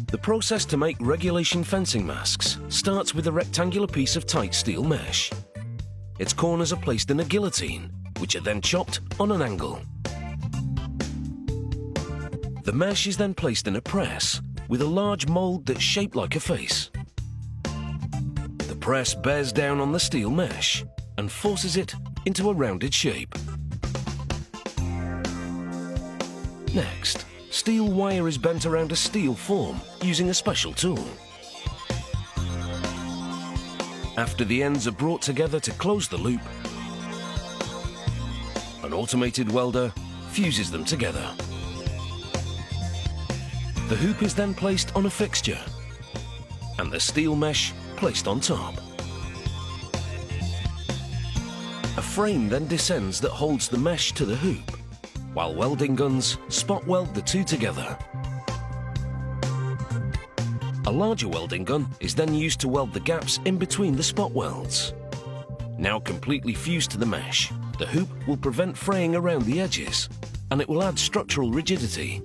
The process to make regulation fencing masks starts with a rectangular piece of tight steel mesh. Its corners are placed in a guillotine, which are then chopped on an angle. The mesh is then placed in a press with a large mould that's shaped like a face. The press bears down on the steel mesh and forces it into a rounded shape. Next, steel wire is bent around a steel form using a special tool. After the ends are brought together to close the loop, an automated welder fuses them together. The hoop is then placed on a fixture and the steel mesh placed on top. A frame then descends that holds the mesh to the hoop, while welding guns spot weld the two together. A larger welding gun is then used to weld the gaps in between the spot welds. Now completely fused to the mesh, the hoop will prevent fraying around the edges, and it will add structural rigidity.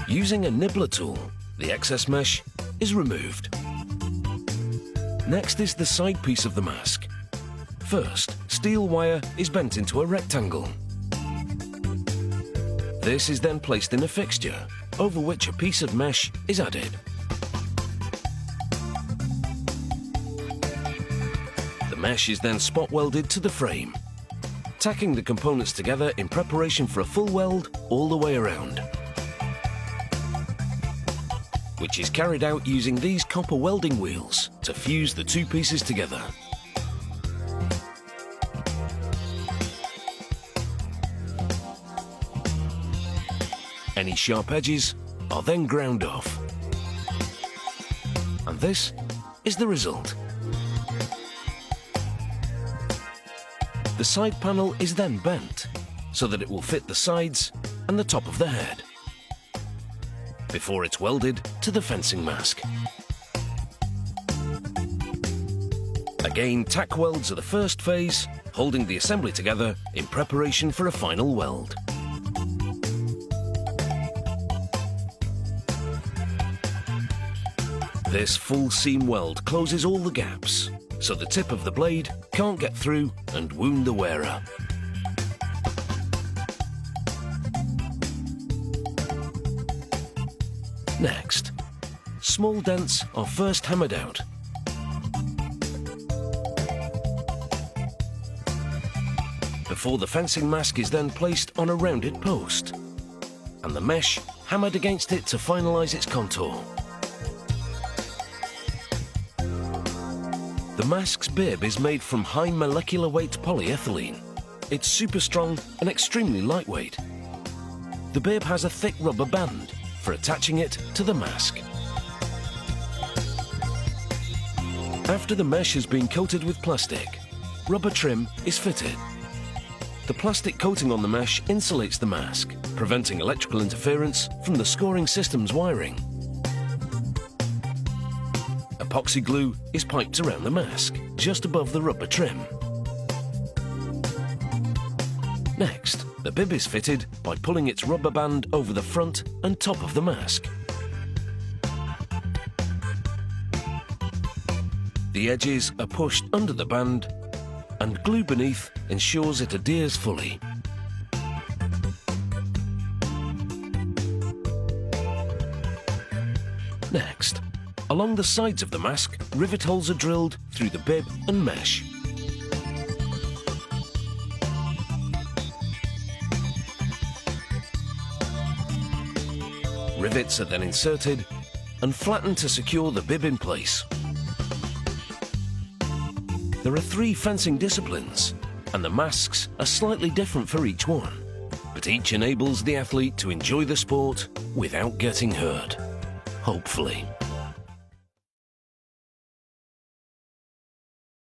Using a nibbler tool, the excess mesh is removed. Next is the side piece of the mask. First, steel wire is bent into a rectangle. This is then placed in a fixture, over which a piece of mesh is added. The mesh is then spot welded to the frame, tacking the components together in preparation for a full weld all the way around, which is carried out using these copper welding wheels to fuse the two pieces together. Any sharp edges are then ground off. And this is the result. The side panel is then bent so that it will fit the sides and the top of the head before it's welded to the fencing mask. Again, tack welds are the first phase, holding the assembly together in preparation for a final weld. This full seam weld closes all the gaps, so the tip of the blade can't get through and wound the wearer. Next, small dents are first hammered out. Before the fencing mask is then placed on a rounded post, and the mesh hammered against it to finalise its contour. The mask's bib is made from high molecular weight polyethylene. It's super strong and extremely lightweight. The bib has a thick rubber band for attaching it to the mask. After the mesh has been coated with plastic, rubber trim is fitted. The plastic coating on the mesh insulates the mask, preventing electrical interference from the scoring system's wiring. Epoxy glue is piped around the mask, just above the rubber trim. Next, the bib is fitted by pulling its rubber band over the front and top of the mask. The edges are pushed under the band, and glue beneath ensures it adheres fully. Next, along the sides of the mask, rivet holes are drilled through the bib and mesh. Rivets are then inserted and flattened to secure the bib in place. There are 3 fencing disciplines, and the masks are slightly different for each one, but each enables the athlete to enjoy the sport without getting hurt, hopefully.